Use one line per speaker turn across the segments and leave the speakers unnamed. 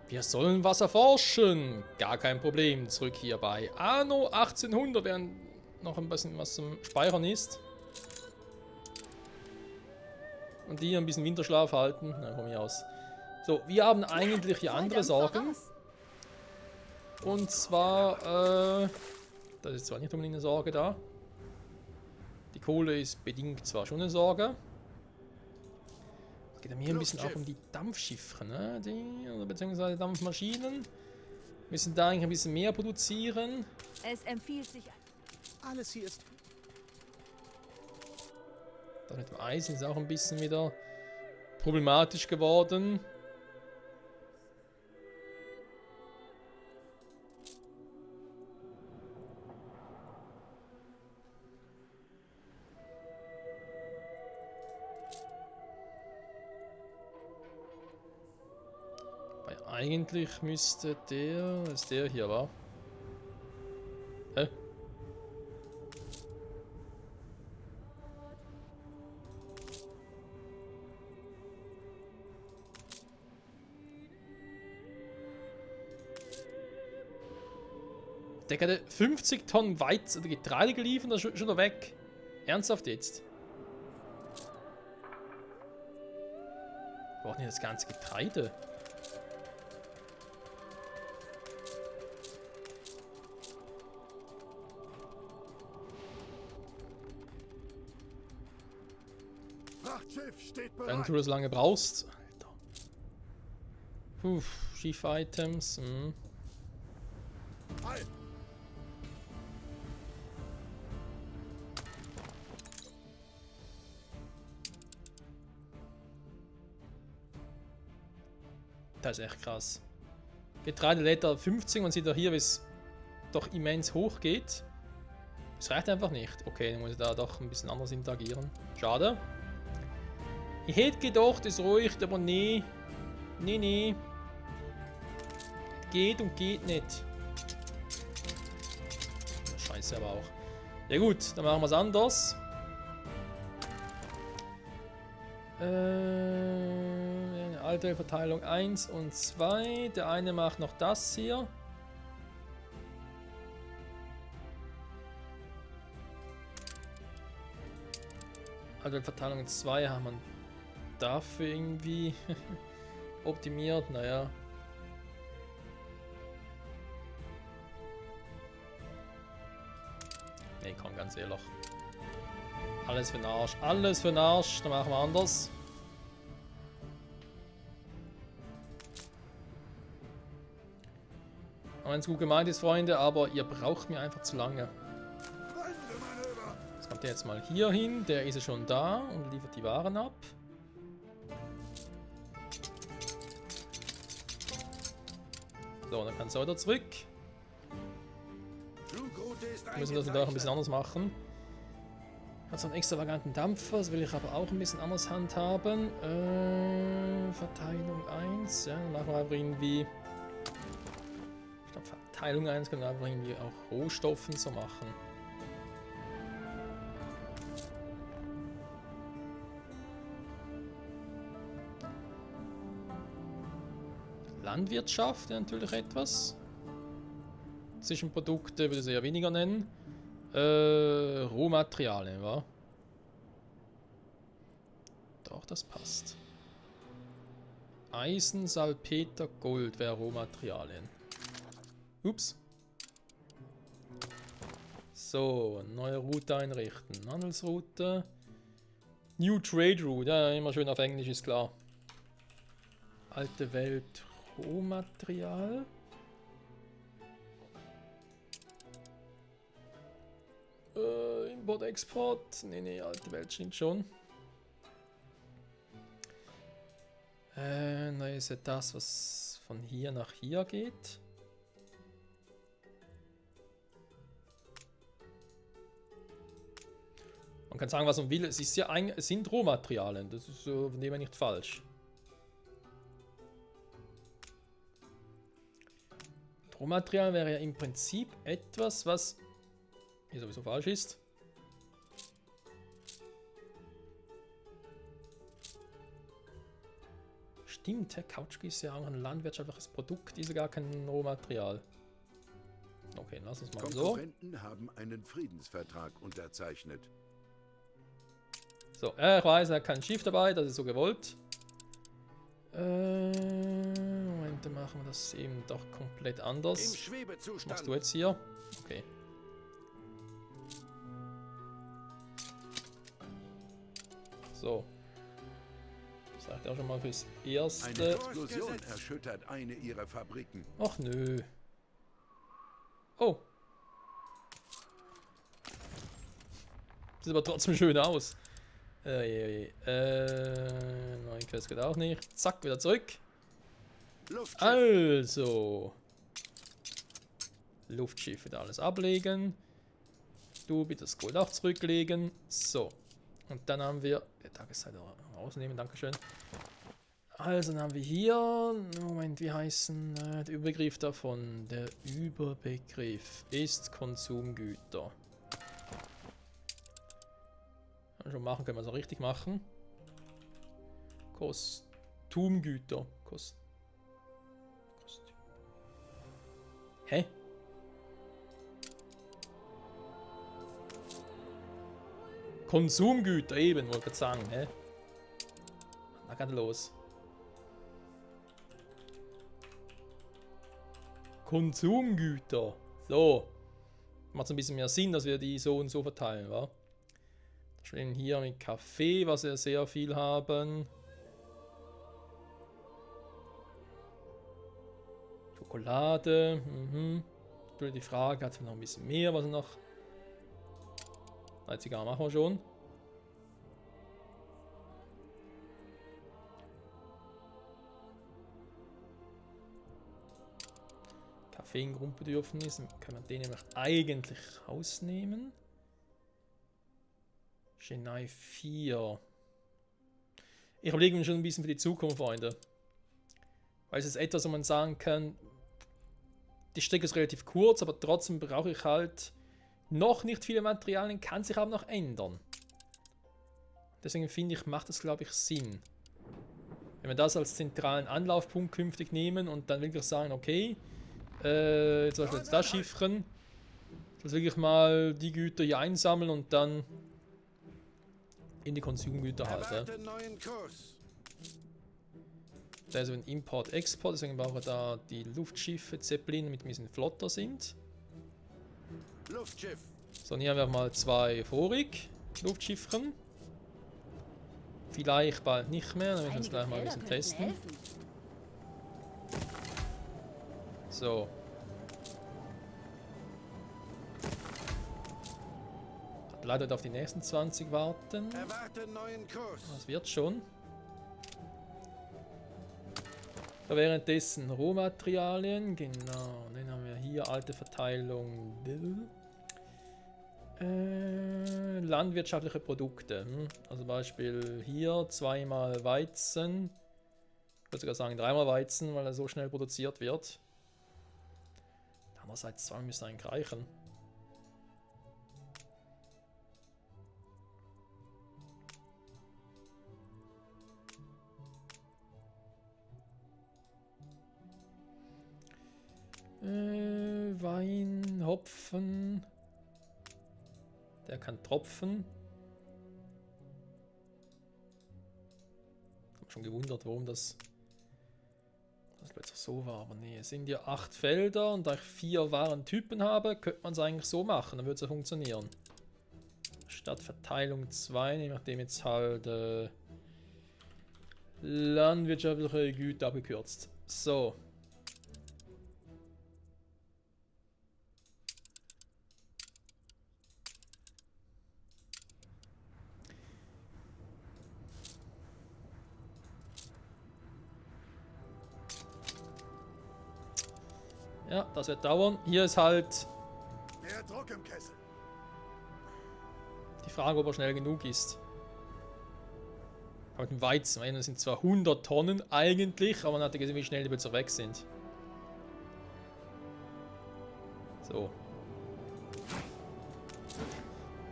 Wir sollen was erforschen. Gar kein Problem. Zurück hier bei Anno 1800, während noch ein bisschen was zum Speichern ist. Und die ein bisschen Winterschlaf halten. Na, von mir aus. So, wir haben eigentlich hier andere Sorgen. Und zwar, das ist zwar nicht unbedingt eine Sorge da. Die Kohle ist bedingt zwar schon eine Sorge. Es geht ja mir ein bisschen auch um die Dampfschiffe, ne? Oder beziehungsweise Dampfmaschinen. Wir müssen da eigentlich ein bisschen mehr produzieren.
Es empfiehlt sich.
Alles hier ist.
Das mit dem Eisen ist auch ein bisschen wieder problematisch geworden. Weil eigentlich müsste der... ist der hier, war? Hä? Der hatte 50 Tonnen Weizen oder Getreide geliefert und ist schon wieder weg. Ernsthaft jetzt? Wir brauchen hier das ganze Getreide.
Frachtschiff steht
Wenn
bereit.
du das lange brauchst. Alter. Puh, Schiff-Items. Hm.
Halt.
Das ist echt krass. Getreide lädt er 50, man sieht auch hier, wie es doch immens hoch geht. Es reicht einfach nicht. Okay, dann muss ich da doch ein bisschen anders interagieren. Schade. Ich hätte gedacht, es reicht, aber nee. Nee, nee. Geht und geht nicht. Scheiße aber auch. Ja gut, dann machen wir es anders. Eine alte Verteilung 1 und 2. Der eine macht noch das hier. Alte Verteilung 2 haben wir dafür irgendwie optimiert. Naja. Nee, komm, ganz ehrlich. Alles für den Arsch. Alles für den Arsch. Dann machen wir anders. Wenn es gut gemeint ist, Freunde, aber ihr braucht mir einfach zu lange. Jetzt kommt der jetzt mal hier hin. Der ist ja schon da und liefert die Waren ab. So, dann kann es wieder zurück. Wir müssen das natürlich ein bisschen anders machen. Hat so einen extravaganten Dampfer, das will ich aber auch ein bisschen anders handhaben. Verteilung 1, ja, dann machen wir einfach irgendwie. Ich glaube, Verteilung 1 können wir einfach irgendwie auch Rohstoffen so machen. Landwirtschaft ja, natürlich etwas. Zwischenprodukte würde ich eher weniger nennen. Rohmaterialien, wa? Doch, das passt. Eisen, Salpeter, Gold wäre Rohmaterialien. Ups. So, neue Route einrichten. Handelsroute. New Trade Route. Ja, immer schön auf Englisch, ist klar. Alte Welt, Rohmaterial. Import, Export. Nee, alte Welt stimmt schon. Dann ist ja das, was von hier nach hier geht. Man kann sagen, was man will. Es ist ja es sind Rohmaterialien. Das ist von dem her nicht falsch. Rohmaterial wäre ja im Prinzip etwas, was hier sowieso falsch ist. Stimmt, Kautschuk ist ja auch ein landwirtschaftliches Produkt, ist ja gar kein Rohmaterial. Okay, lass uns mal so.
Konkurrenten haben einen Friedensvertrag unterzeichnet.
So, ich weiß, er hat kein Schiff dabei, das ist so gewollt. Moment, dann machen wir das eben doch komplett anders.
Im
Was
Schwebezustand.
machst du jetzt hier? Okay. So. Das reicht auch schon mal fürs
Eine
Erste.
Explosion erschüttert eine ihrer Fabriken.
Ach nö. Oh. Sieht aber trotzdem schön aus. Neue Quest geht auch nicht. Zack, wieder zurück.
Luftschiff.
Also. Luftschiff wieder alles ablegen. Du bitte das Gold auch zurücklegen. So. Und dann haben wir. Die Tageszeit rausnehmen, dankeschön. Also dann haben wir hier. Moment, wie heißen der Überbegriff davon? Der Überbegriff ist Konsumgüter. Schon machen, können wir es auch richtig machen. Konsumgüter. Hä? Konsumgüter, eben, wollte ich sagen, hä? Na, geht los. Konsumgüter. So. Macht ein bisschen mehr Sinn, dass wir die so und so verteilen, wa? Stehen hier mit Kaffee, was wir sehr viel haben. Schokolade. Die Frage hat noch ein bisschen mehr, was noch. Als Zigarre machen wir schon. Kaffee in Grundbedürfnissen können wir den nämlich eigentlich rausnehmen. Genai 4. Ich überlege mir schon ein bisschen für die Zukunft, Freunde. Weil es ist etwas, wo man sagen kann, die Strecke ist relativ kurz, aber trotzdem brauche ich halt noch nicht viele Materialien, kann sich aber noch ändern. Deswegen finde ich, macht es, glaube ich, Sinn. Wenn wir das als zentralen Anlaufpunkt künftig nehmen und dann wirklich sagen, okay, zum Beispiel jetzt das Schiffchen, das wirklich mal die Güter hier einsammeln und dann in die Konsumgüter halt. Ja. Da ist ein Import-Export, deswegen brauchen wir da die Luftschiffe, Zeppelin, damit wir ein bisschen flotter sind.
Luftschiff.
So, und hier haben wir mal 2 vorig Luftschiffchen. Vielleicht bald nicht mehr, dann müssen wir es gleich mal ein bisschen testen. So. Leider auf die nächsten 20 warten.
Erwarte neuen Kurs.
Das wird schon. Da währenddessen Rohmaterialien, genau. Dann haben wir hier alte Verteilung. Landwirtschaftliche Produkte. Also Beispiel hier 2-mal Weizen. Ich würde sogar sagen 3-mal Weizen, weil er so schnell produziert wird. Andererseits 2 müssen eigentlich reichen. Wein, Hopfen. Der kann tropfen. Ich habe schon gewundert, warum das plötzlich so war. Aber nee, es sind ja 8 Felder und da ich 4 Warentypen habe, könnte man es eigentlich so machen. Dann würde es ja funktionieren. Statt Verteilung 2 nehme ich dem jetzt halt landwirtschaftliche Güter abgekürzt. So. Ja, das wird dauern. Hier ist halt
Der Druck im Kessel.
die Frage, ob er schnell genug ist. Aber mit dem Weizen, das sind zwar 100 Tonnen eigentlich, aber man hat ja gesehen, wie schnell die plötzlich weg sind. So.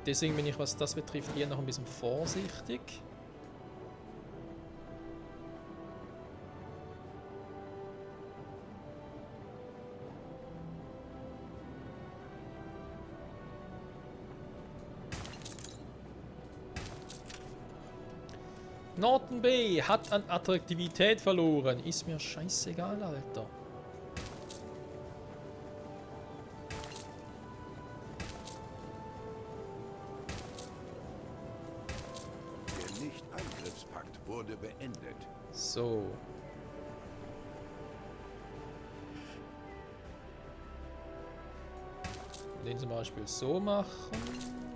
Deswegen bin ich, was das betrifft, hier noch ein bisschen vorsichtig. Norton B hat an Attraktivität verloren. Ist mir scheißegal, Alter.
Der Nicht-Angriffspakt wurde beendet.
So. Den zum Beispiel so machen.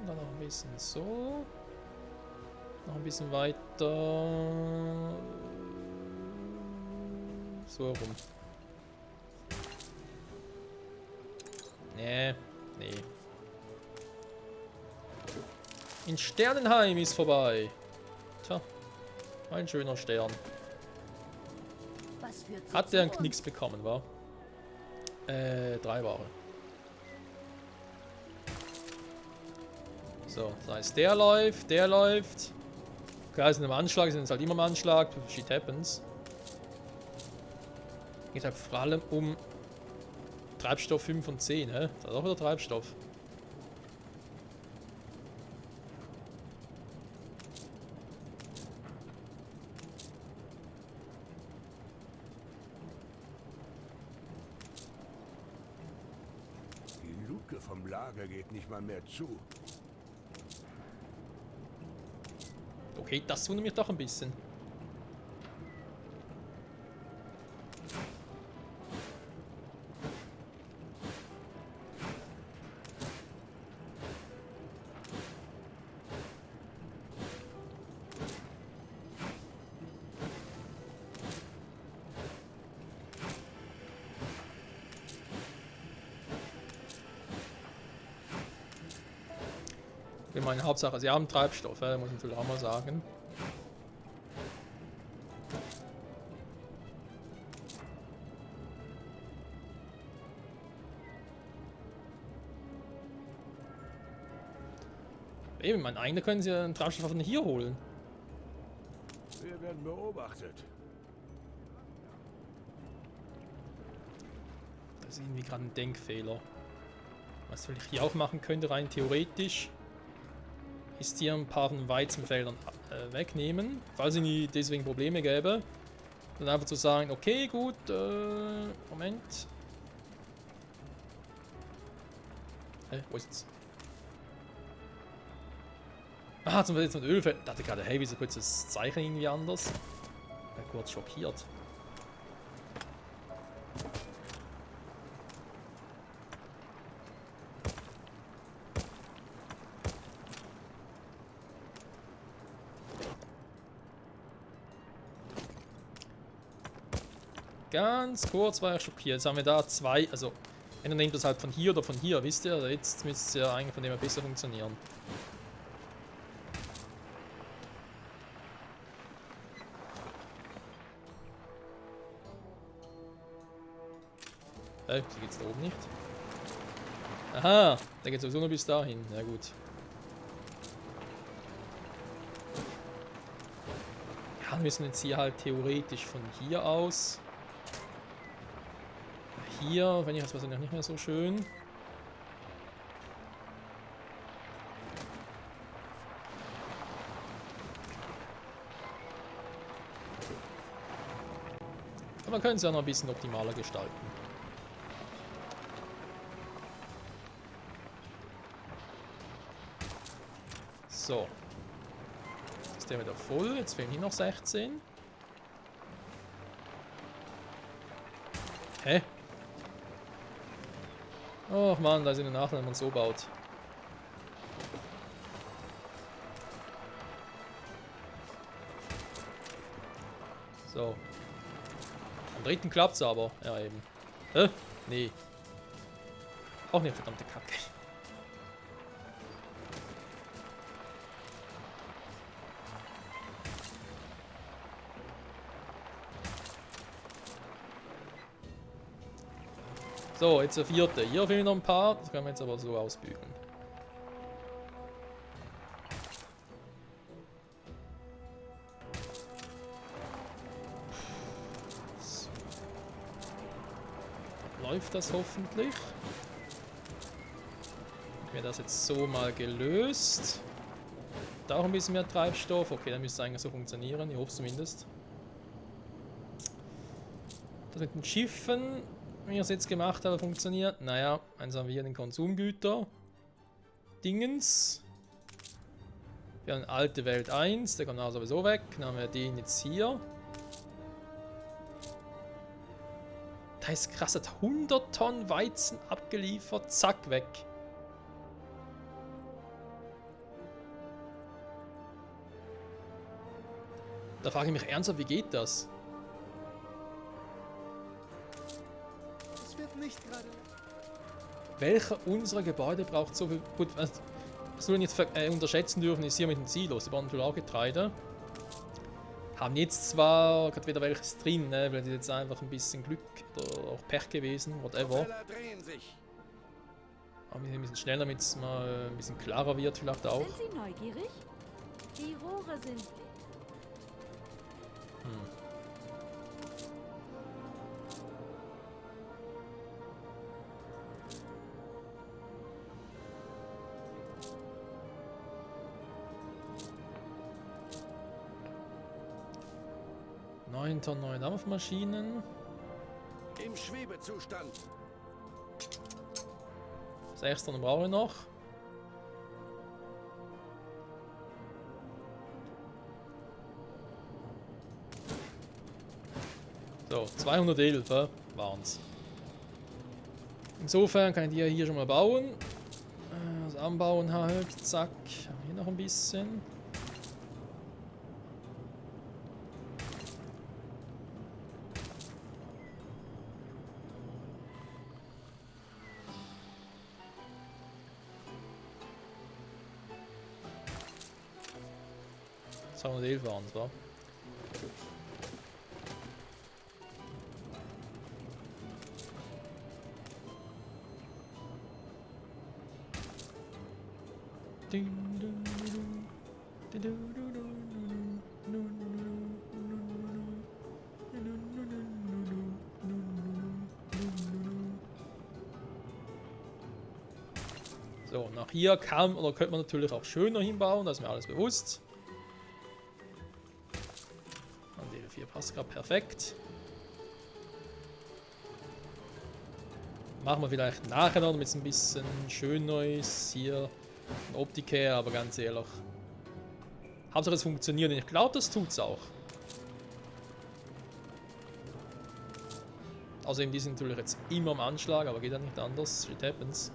Dann noch ein bisschen so. Noch ein bisschen weiter. So rum. Nee. In Sternenheim ist vorbei. Tja. Ein schöner Stern.
Was führt sie
Hat
zu
der einen
uns?
Knicks bekommen, wa? 3 Ware. So, das heißt, der läuft. Klar, sind im Anschlag, sind jetzt halt immer im Anschlag. Shit happens. Geht halt vor allem um Treibstoff 5 und 10, hä? Da ist auch wieder Treibstoff.
Die Luke vom Lager geht nicht mal mehr zu.
Okay, das wundert mich doch ein bisschen. Ich meine, Hauptsache, sie haben Treibstoff, muss ich natürlich auch mal sagen. Eben, mein eigener können sie einen Treibstoff von hier holen.
Wir werden beobachtet.
Das ist irgendwie gerade ein Denkfehler. Was ich hier auch machen könnte, rein theoretisch, ist hier ein paar von den Weizenfeldern wegnehmen, falls es nie deswegen Probleme gäbe. Dann einfach zu sagen, okay, gut, Moment. Wo ist es? Ah, zum Beispiel jetzt mit Ölfeld. Ich dachte gerade, hey, wieso kurz das Zeichen irgendwie anders? Bin kurz schockiert. Ganz kurz war ich schockiert. Jetzt haben wir da 2, also entweder nehmt das halt von hier oder von hier, wisst ihr? Jetzt müsste es ja eigentlich von dem her besser funktionieren. So geht's da oben nicht. Aha, da geht sowieso nur bis dahin. Ja gut. Ja, wir müssen jetzt hier halt theoretisch von hier aus. Hier, wenn ich das wahrscheinlich nicht mehr so schön. Aber man könnte es ja noch ein bisschen optimaler gestalten. So. Jetzt ist der wieder voll. Jetzt fehlen hier noch 16. Hä? Och man, da ist eine Nachteil, wenn man so baut. So. Am dritten klappt's aber. Ja, eben. Nee. Auch nicht verdammte Kacke. So, jetzt der 4. Hier fehlen noch ein paar. Das können wir jetzt aber so ausbügeln. So. Läuft das hoffentlich? Haben wir das jetzt so mal gelöst? Braucht auch ein bisschen mehr Treibstoff. Okay, dann müsste es eigentlich so funktionieren. Ich hoffe es zumindest. Das mit den Schiffen, wie ich es jetzt gemacht habe, funktioniert. Naja, eins haben wir hier den Konsumgüter. Dingens. Wir haben alte Welt 1, der kommt auch sowieso weg. Dann haben wir den jetzt hier. Da ist krass, hat 100 Tonnen Weizen abgeliefert, zack, weg. Da frage ich mich ernsthaft, wie geht das?
Es wird nicht gerade.
Welcher unserer Gebäude braucht so viel... Gut, was wir nicht unterschätzen dürfen, ist hier mit den Silos. Die bauen natürlich auch Getreide. Haben jetzt zwar gerade wieder welches drin, ne? Weil das jetzt einfach ein bisschen Glück oder auch Pech gewesen, whatever. Aber wir sind ein bisschen schneller, damit es mal ein bisschen klarer wird, vielleicht auch.
Sind Sie neugierig? Die Rohre sind...
Hm. Neue Dampfmaschinen.
Im Schwebezustand.
6 Tonnen brauche ich noch. So, 211 waren es. Insofern kann ich die hier schon mal bauen. Das Anbauen halt, zack. Hier noch ein bisschen. Und 11 waren es, wa? So, nach hier kann oder könnte man natürlich auch schöner hinbauen, das ist mir alles bewusst. Und die 4 passt gerade perfekt. Machen wir vielleicht nachher noch, damit es ein bisschen schöner ist. Hier eine Optik her, aber ganz ehrlich. Hauptsache es funktioniert und ich glaube, das tut es auch. Außerdem, die sind natürlich jetzt immer am Anschlag, aber geht ja nicht anders. Shit happens.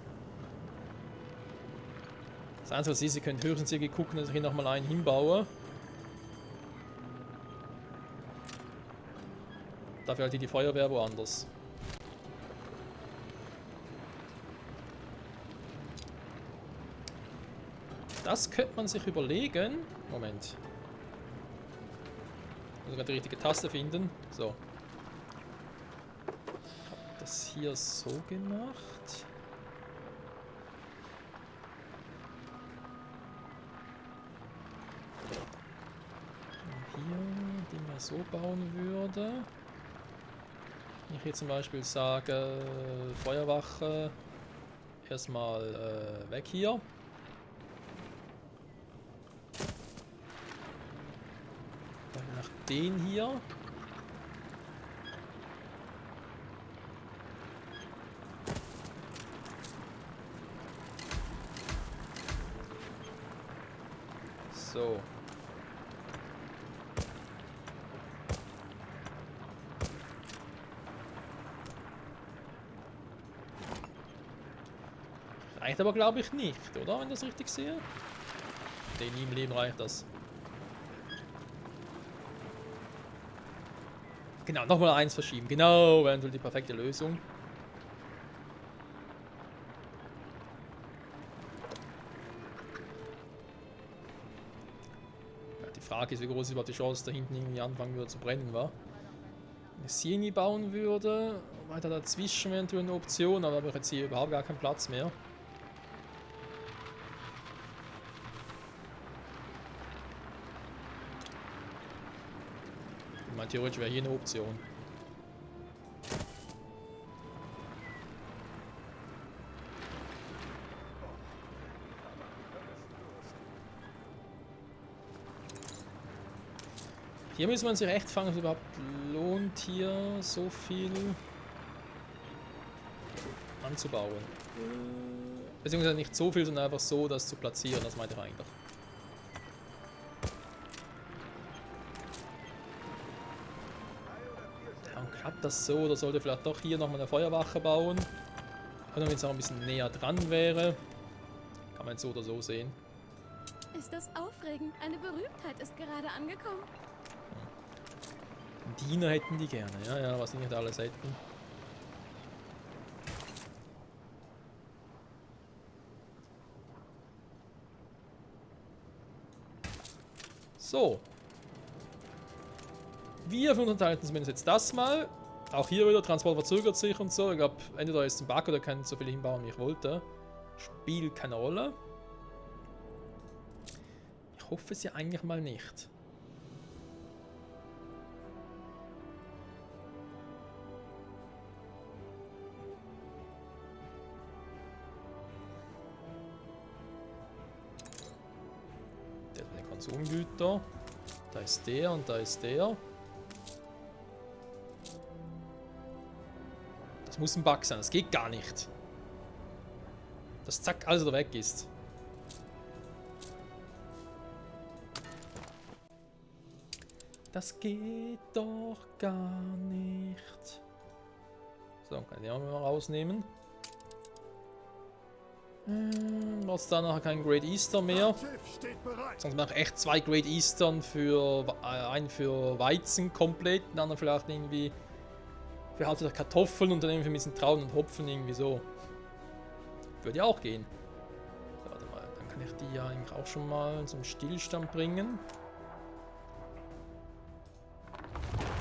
Das Einzige, was ist, ihr könnt höchstens hier gucken, dass ich hier nochmal einen hinbaue. Dafür halt die Feuerwehr woanders. Das könnte man sich überlegen. Moment. Ich muss gerade die richtige Taste finden. So. Ich habe das hier so gemacht. Wenn hier die mal so bauen würde. Wenn ich hier zum Beispiel sage, Feuerwache, erstmal weg hier. Nach den hier. So. Reicht aber glaube ich nicht, oder? Wenn ich das richtig sehe. Nee, nie im Leben reicht das. Genau, nochmal eins verschieben. Genau, wäre natürlich die perfekte Lösung. Ja, die Frage ist, wie groß ist überhaupt die Chance, da hinten irgendwie anfangen würde zu brennen, wa? Wenn ich es hier irgendwie bauen würde, weiter dazwischen wäre natürlich eine Option, aber da habe ich jetzt hier überhaupt gar keinen Platz mehr. Ich meine, theoretisch wäre hier eine Option. Hier müssen wir uns echt fragen, ob es überhaupt lohnt, hier so viel anzubauen. Beziehungsweise nicht so viel, sondern einfach so, das zu platzieren, das meinte ich eigentlich. Dann klappt das so, oder sollte vielleicht doch hier nochmal eine Feuerwache bauen. Und wenn es auch ein bisschen näher dran wäre, kann man so oder so sehen.
Ist das aufregend? Eine Berühmtheit ist gerade angekommen.
Diener hätten die gerne, ja, ja, was die nicht alles hätten. So. Wir unterteilen zumindest jetzt das mal. Auch hier wieder, Transport verzögert sich und so. Ich glaube, entweder ist es ein Bug oder kann so viel hinbauen, wie ich wollte. Spielt keine Rolle. Ich hoffe es ja eigentlich mal nicht. Der sind die Konsumgüter. Da ist der und da ist der. Das muss ein Bug sein, das geht gar nicht. Dass zack, alles wieder weg ist. Das geht doch gar nicht. So, kann ich den auch mal rausnehmen. Was da nachher kein Great Easter mehr.
Schiff steht bereit.
Sonst mache ich echt 2 Great Eastern für einen für Weizen komplett, den anderen vielleicht irgendwie für hauptsächlich Kartoffeln und dann irgendwie für ein bisschen Trauben und Hopfen irgendwie so. Würde ja auch gehen. So, warte mal, dann kann ich die ja eigentlich auch schon mal zum Stillstand bringen.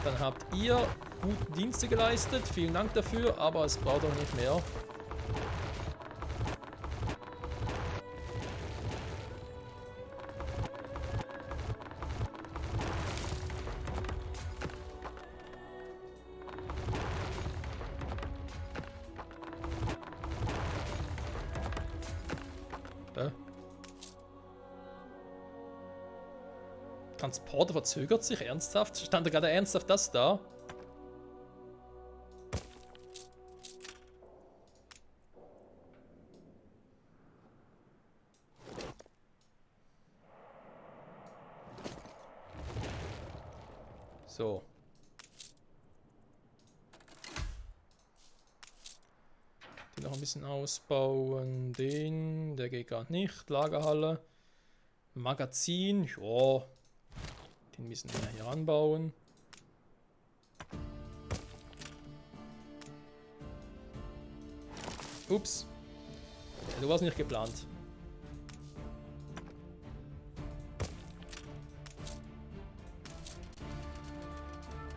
Dann habt ihr gute Dienste geleistet, vielen Dank dafür, aber es braucht auch nicht mehr. Transporter verzögert sich ernsthaft? Stand da gerade ernsthaft das da? So. Den noch ein bisschen ausbauen. Den, der geht gerade nicht. Lagerhalle. Magazin, ja. Den müssen wir hier anbauen. Ups. Du warst nicht geplant.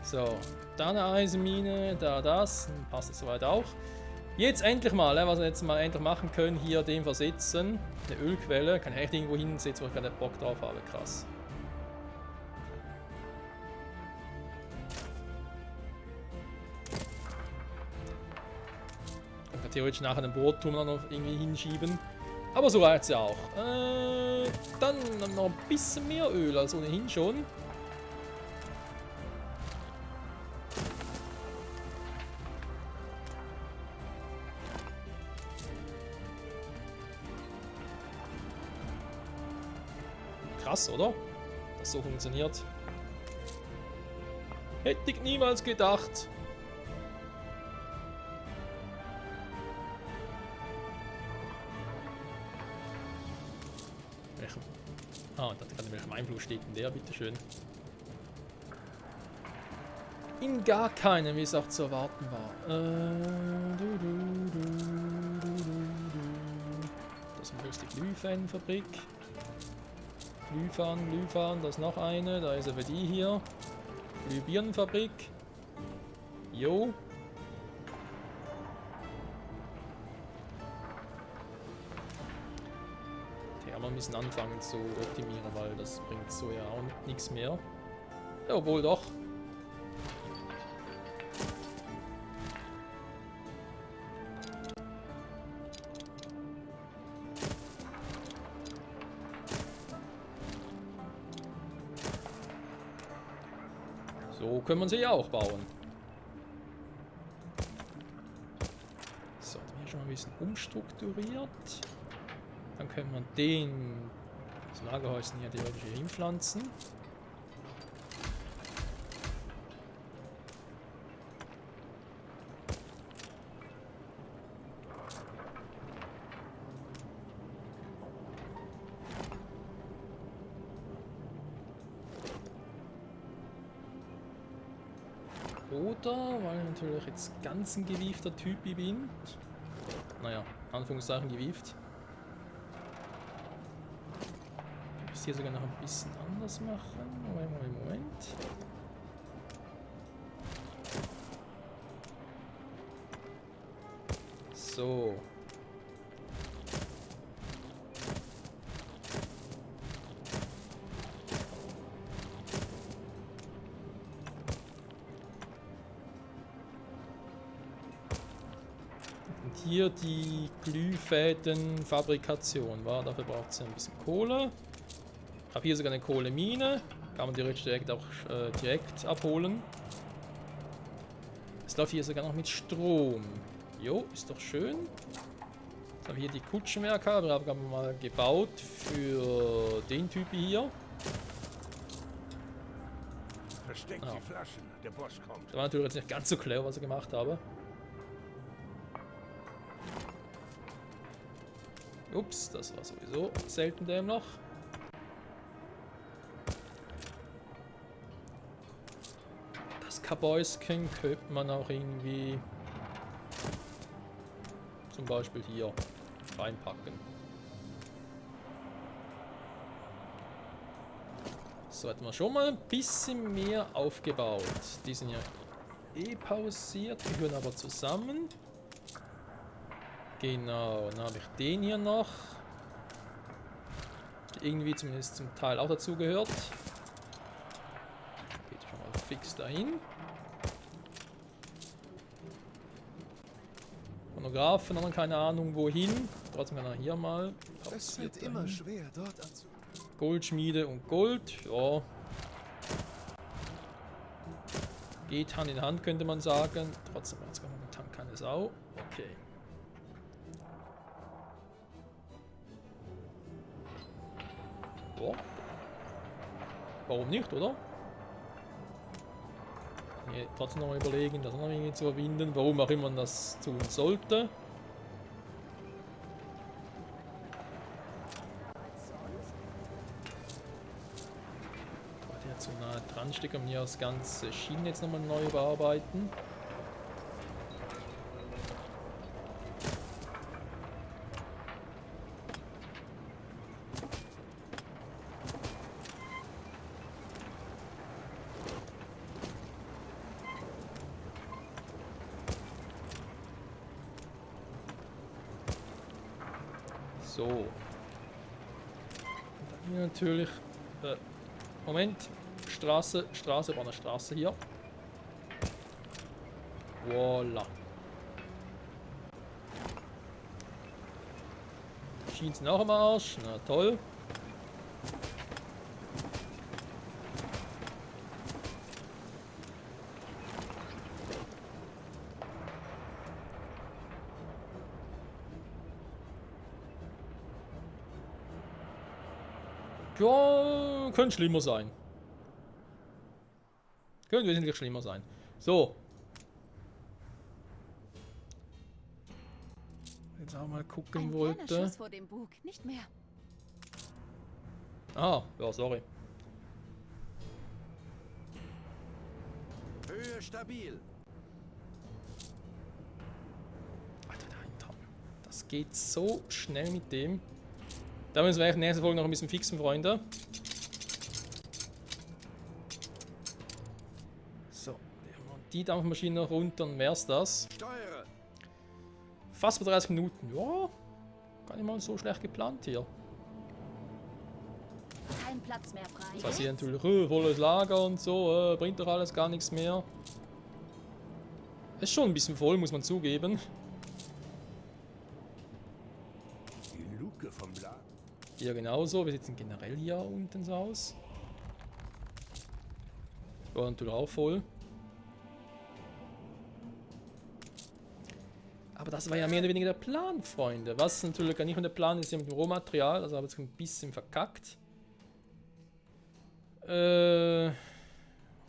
So, da eine Eisenmine, da das. Dann passt das soweit auch. Jetzt endlich mal, was wir jetzt mal endlich machen können, hier den versetzen. Eine Ölquelle. Kann ich echt irgendwo hinsetzen, wo ich gerade Bock drauf habe. Krass. Theoretisch nachher einen Bohrturm noch irgendwie hinschieben. Aber so reicht es ja auch. Dann noch ein bisschen mehr Öl als ohnehin schon. Krass, oder? Das so funktioniert. Hätte ich niemals gedacht. Ah, da kann in welchem Einfluss steht denn der, bitteschön. In gar keinem, wie es auch zu erwarten war. Das ist die Glühfanfabrik. Glühfan, da ist noch eine, da ist aber die hier. Glühbirnenfabrik. Jo. Wir müssen anfangen zu optimieren, weil das bringt so ja auch nichts mehr. Ja, obwohl doch. So können wir sie ja auch bauen. So, dann hier schon mal ein bisschen umstrukturiert. Dann können wir das Lagerhäuschen hier theoretisch hier hinpflanzen. Oder, weil ich natürlich jetzt ganz ein gewiefter Typ bin. Naja, Anführungszeichen gewieft. Ich muss hier sogar noch ein bisschen anders machen. Moment. So. Hier die Glühfädenfabrikation. Dafür braucht es ein bisschen Kohle. Ich habe hier sogar eine Kohlemine. Kann man theoretisch direkt auch direkt abholen. Es läuft hier sogar noch mit Strom. Jo, ist doch schön. Jetzt haben wir hier die Kutschenwerke. Wir haben mal gebaut für den Typen hier.
Versteckt die Flaschen, der Boss kommt.
Das war natürlich jetzt nicht ganz so clever, was ich gemacht habe. Ups, das war sowieso selten dem noch. Das Kabäusken könnte man auch irgendwie zum Beispiel hier reinpacken. So, hätten wir schon mal ein bisschen mehr aufgebaut. Die sind ja eh pausiert, die gehören aber zusammen. Genau, dann habe ich den hier noch. Der irgendwie zumindest zum Teil auch dazu gehört. Geht schon mal fix dahin. Phonographen, haben wir keine Ahnung wohin. Trotzdem kann er hier mal.
Es wird immer schwer, dort anzukommen.
Goldschmiede und Gold, ja. Geht Hand in Hand, könnte man sagen. Trotzdem macht es momentan keine Sau. Okay. Ja. Warum nicht, oder? Nee, trotzdem noch mal überlegen, das noch irgendwie zu verbinden, warum auch immer man das tun sollte. Der zu nahe dran steht, kann man hier das ganze Schienen jetzt nochmal neu überarbeiten. So. Und dann hier natürlich. Moment. Straße, war eine Straße hier. Voila. Schienen sind auch am Arsch. Na toll. Ja, könnte schlimmer sein. Könnte wesentlich schlimmer sein. So. Jetzt auch mal gucken
Ein
wollte.
kleiner Schuss vor dem Bug, nicht mehr.
Ah, ja, sorry.
Höhe stabil.
Alter, dahinter. Das geht so schnell mit dem. Da müssen wir in der nächsten Folge noch ein bisschen fixen, Freunde. So, die Dampfmaschine noch runter und wär's das.
Steuere.
Fast bei 30 Minuten. Ja, gar nicht mal so schlecht geplant hier.
Kein Platz mehr frei.
Das heißt hier natürlich, volles Lager und so, bringt doch alles gar nichts mehr. Ist schon ein bisschen voll, muss man zugeben.
Die Luke vom Lager.
Hier genauso, wir sitzen generell hier unten so aus. War natürlich auch voll. Aber das war ja mehr oder weniger der Plan, Freunde. Was natürlich gar nicht mehr der Plan ist, ja mit dem Rohmaterial. Also habe ich es ein bisschen verkackt.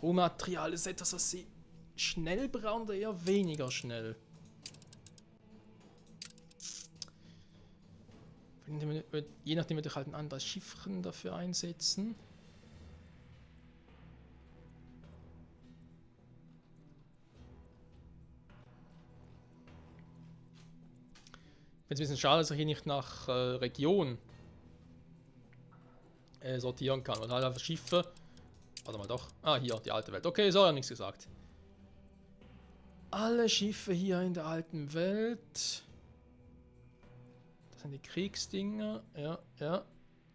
Rohmaterial ist etwas, was sie schnell brauchen oder eher weniger schnell. Je nachdem würde ich halt ein anderes Schiffchen dafür einsetzen. Ich finde es ein bisschen schade, dass ich hier nicht nach Region sortieren kann. Und halt einfach Schiffe. Warte mal doch. Ah, hier, die alte Welt. Okay, so, ja nichts gesagt. Alle Schiffe hier in der alten Welt. Das sind die Kriegsdinger. Ja, ja.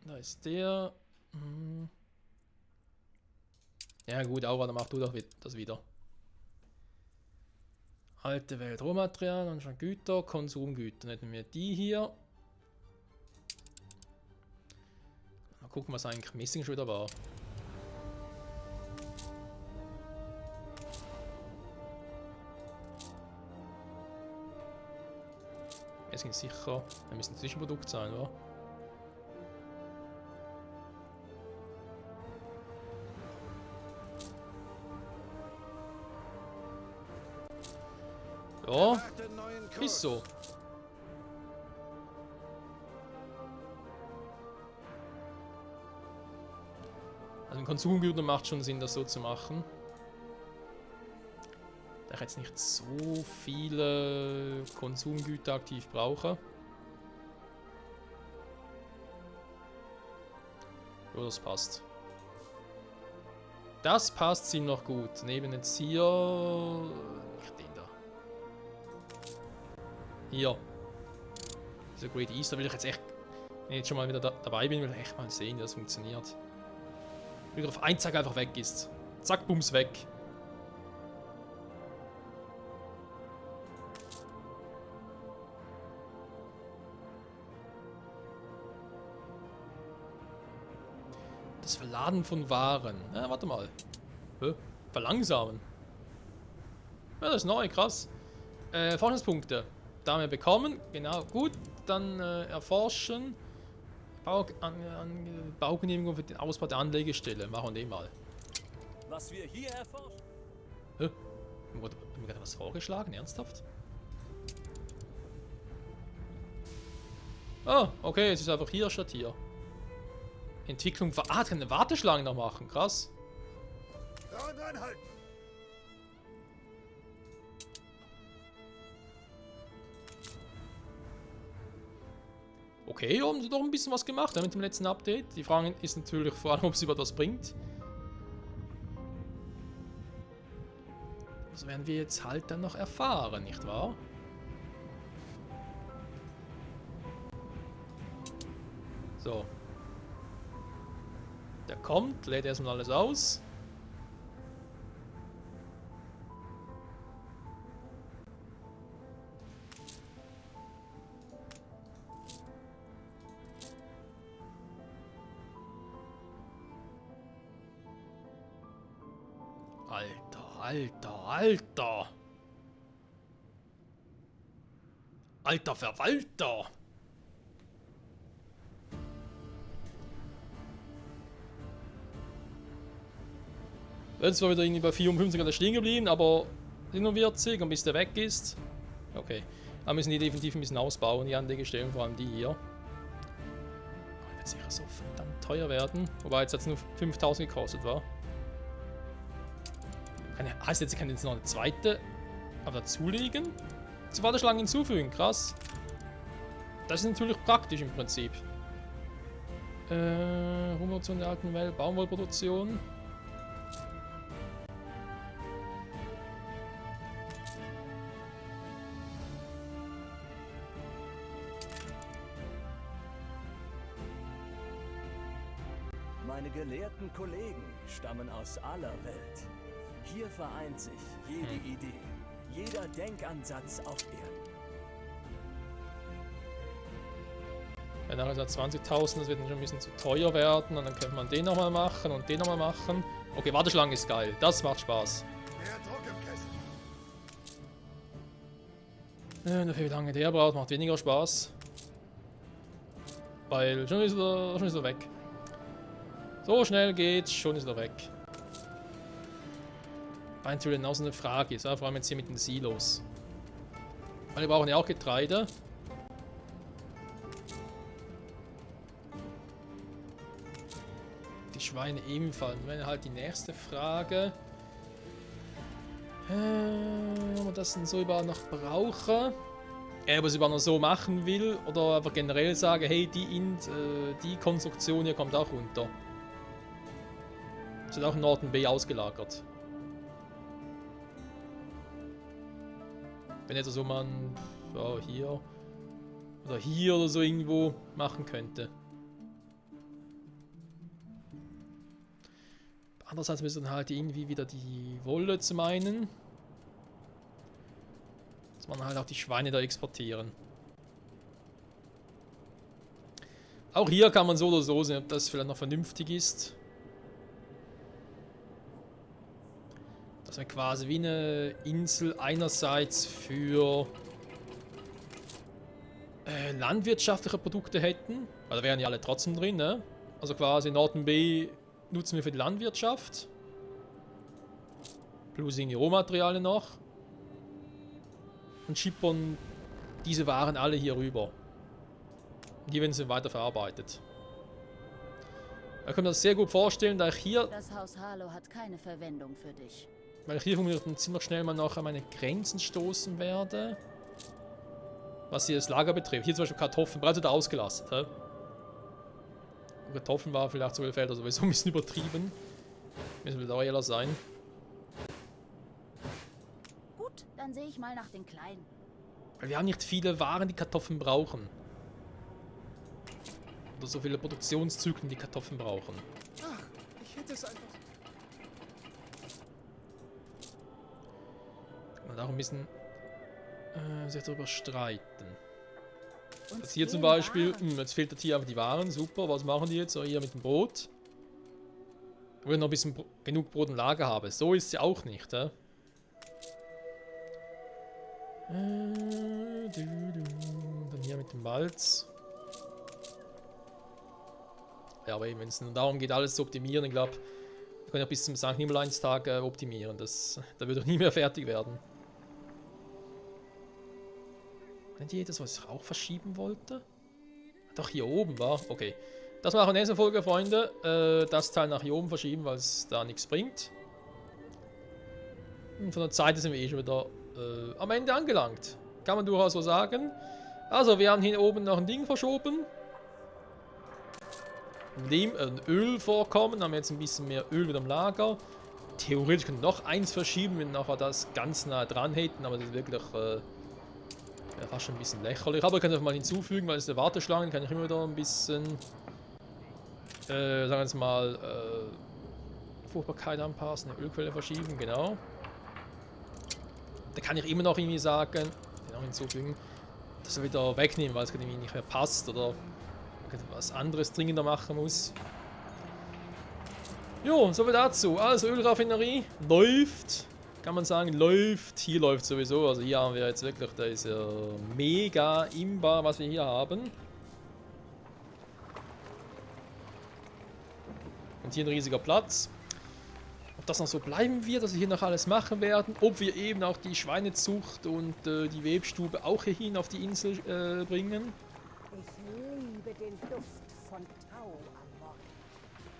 Da ist der. Hm. Ja gut, Aura, dann mach du doch das wieder. Alte Welt, Rohmaterial, dann schon Güter, Konsumgüter. Nehmen wir die hier. Mal gucken, was eigentlich Missing schon wieder war. Es ist sicher, da müssen Zwischenprodukte sein, oder? Ja, ist so. Also in Konsumgütern macht schon Sinn, das so zu machen. Da ich jetzt nicht so viele Konsumgüter aktiv brauche. Ja, das passt. Das passt ziemlich noch gut. Neben jetzt hier... Nicht den da. Hier. Dieser Great East, da will ich jetzt echt... Wenn ich jetzt schon mal wieder dabei bin, will ich echt mal sehen, wie das funktioniert. Wie er auf einen Zack einfach weg ist. Zack, bums, weg. Das Verladen von Waren. Ja, warte mal. Verlangsamen. Ja, das ist neu, krass. Forschungspunkte. Da haben wir bekommen. Genau, gut. Dann erforschen. Baugenehmigung für den Ausbau der Anlegestelle. Machen wir den mal.
Was wir hier erforschen.
Wurde mir gerade was vorgeschlagen? Ernsthaft? Ah, okay, es ist einfach hier statt hier. Entwicklung. Ah, kann eine Warteschlange noch machen. Krass.
Und anhalten.
Okay, haben sie doch ein bisschen was gemacht mit dem letzten Update. Die Frage ist natürlich vor allem, ob es überhaupt was bringt. Das werden wir jetzt halt dann noch erfahren, nicht wahr? So. Der kommt, lädt erstmal alles aus. Alter! Alter Verwalter! Jetzt war wieder irgendwie bei 54 stehen geblieben, aber 47 und bis der weg ist. Okay. Da müssen die definitiv ein bisschen ausbauen, die Anlegestellen, vor allem die hier. Das wird sicher so verdammt teuer werden. Wobei jetzt hat es nur 5000 gekostet, war. Heißt jetzt, ich kann jetzt noch eine zweite dazulegen? Zur Warteschlange hinzufügen, krass. Das ist natürlich praktisch im Prinzip. Rumortion der alten Welt, Baumwollproduktion.
Meine gelehrten Kollegen stammen aus aller Welt. Hier vereint sich jede Idee, jeder Denkansatz auf Erden.
Ja, nachher ist 20.000, das wird dann schon ein bisschen zu teuer werden. Und dann könnte man den nochmal machen und den nochmal machen. Okay, Warteschlange ist geil. Das macht Spaß.
Mehr Druck im Kessel.
Wie lange der braucht, macht weniger Spaß. Weil schon ist er weg. So schnell geht's, schon ist er weg. War natürlich auch so eine Frage ist, ja, vor allem jetzt hier mit den Silos. Weil wir brauchen ja auch Getreide. Die Schweine ebenfalls. Das wäre halt die nächste Frage. Ob wir das denn so überhaupt noch brauchen? Ob er es überhaupt noch so machen will oder einfach generell sagen, hey, die Konstruktion hier kommt auch runter. Es wird auch in Norton Bay ausgelagert. Wenn jetzt so man ja, hier oder hier oder so irgendwo machen könnte. Andererseits müssen halt irgendwie wieder die Wolle zum einen. Dass man halt auch die Schweine da exportieren. Auch hier kann man so oder so sehen, ob das vielleicht noch vernünftig ist. Dass wir quasi wie eine Insel einerseits für landwirtschaftliche Produkte hätten. Weil da wären ja alle trotzdem drin, ne? Also quasi Norton Bay nutzen wir für die Landwirtschaft. Plus irgendwie Rohmaterialien noch. Und schippern diese Waren alle hier rüber. Die werden sie weiter verarbeitet. Da kann man das sehr gut vorstellen, da ich hier...
Das Haus Harlow hat keine Verwendung für dich.
Weil ich hier ziemlich schnell mal noch an meine Grenzen stoßen werde. Was hier das Lager betrifft. Hier zum Beispiel Kartoffeln, bereits wieder ausgelastet. He? Kartoffeln war vielleicht so Felder sowieso ein bisschen übertrieben. Müssen wir da ehrlich sein.
Gut, dann sehe ich mal nach den Kleinen.
Weil wir haben nicht viele Waren, die Kartoffeln brauchen. Oder so viele Produktionszyklen, die Kartoffeln brauchen.
Ach, ich hätte es einfach...
Kann man auch ein bisschen sich darüber streiten.
Uns
Jetzt hier zum
fehlen
Beispiel,
Waren.
jetzt fehlt hier einfach die Waren, super, was machen die jetzt? So, hier mit dem Brot. Wo ich noch ein bisschen genug Brot im Lager habe. So ist es ja auch nicht, hä? Dann hier mit dem Malz. Ja, aber eben, wenn es nur darum geht, alles zu optimieren, ich glaube, wir können ja bis zum St. Nimmerleinstag optimieren. Da wird doch nie mehr fertig werden. Nennt ihr das, was ich auch verschieben wollte? Doch, hier oben war. Okay. Das machen wir in der nächsten Folge, Freunde. Das Teil nach hier oben verschieben, weil es da nichts bringt. Und von der Zeit sind wir eh schon wieder am Ende angelangt. Kann man durchaus so sagen. Also, wir haben hier oben noch ein Ding verschoben. Ein Ölvorkommen. Haben wir jetzt ein bisschen mehr Öl wieder im Lager. Theoretisch können wir noch eins verschieben, wenn wir nachher das ganz nah dran hätten. Aber das ist wirklich ja, fast schon ein bisschen lächerlich. Aber ich kann es einfach mal hinzufügen, weil es eine Warteschlange kann ich immer wieder ein bisschen, sagen wir jetzt mal, Fruchtbarkeit anpassen, eine Ölquelle verschieben, genau. Da kann ich immer noch irgendwie sagen, den auch hinzufügen, dass er wieder wegnehmen, weil es irgendwie nicht mehr passt oder was anderes dringender machen muss. Jo, soviel dazu. Also Ölraffinerie läuft. Kann man sagen, läuft. Hier läuft sowieso. Also hier haben wir jetzt wirklich, da ist ja mega imbar, was wir hier haben. Und hier ein riesiger Platz. Ob das noch so bleiben wird, dass wir hier noch alles machen werden. Ob wir eben auch die Schweinezucht und die Webstube auch hierhin auf die Insel bringen.
Ich liebe den Duft von Tau am Morgen.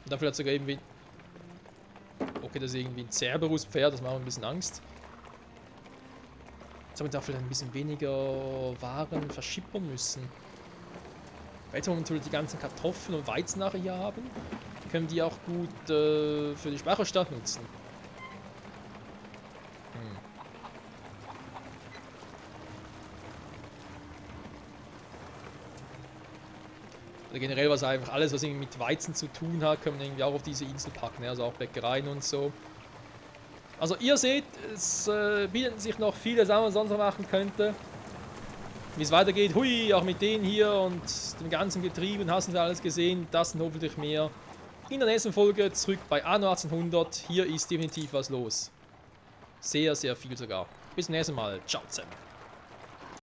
Und dafür hat sogar irgendwie... Okay, das ist irgendwie ein Cerberus-Pferd, das macht mir ein bisschen Angst. Jetzt haben wir da vielleicht ein bisschen weniger Waren verschippern müssen. Weil jetzt, wo wir natürlich die ganzen Kartoffeln und Weizen nachher hier haben, können die auch gut für die Speicherstadt nutzen. Also generell, was einfach alles, was irgendwie mit Weizen zu tun hat, können wir irgendwie auch auf diese Insel packen, also auch Bäckereien und so. Also ihr seht, es bieten sich noch viele Sachen, was man sonst noch machen könnte. Wie es weitergeht, hui, auch mit denen hier und dem ganzen Getrieben, hast du alles gesehen, das sind hoffentlich mehr in der nächsten Folge zurück bei Anno 1800. Hier ist definitiv was los. Sehr, sehr viel sogar. Bis zum nächsten Mal. Ciao zusammen.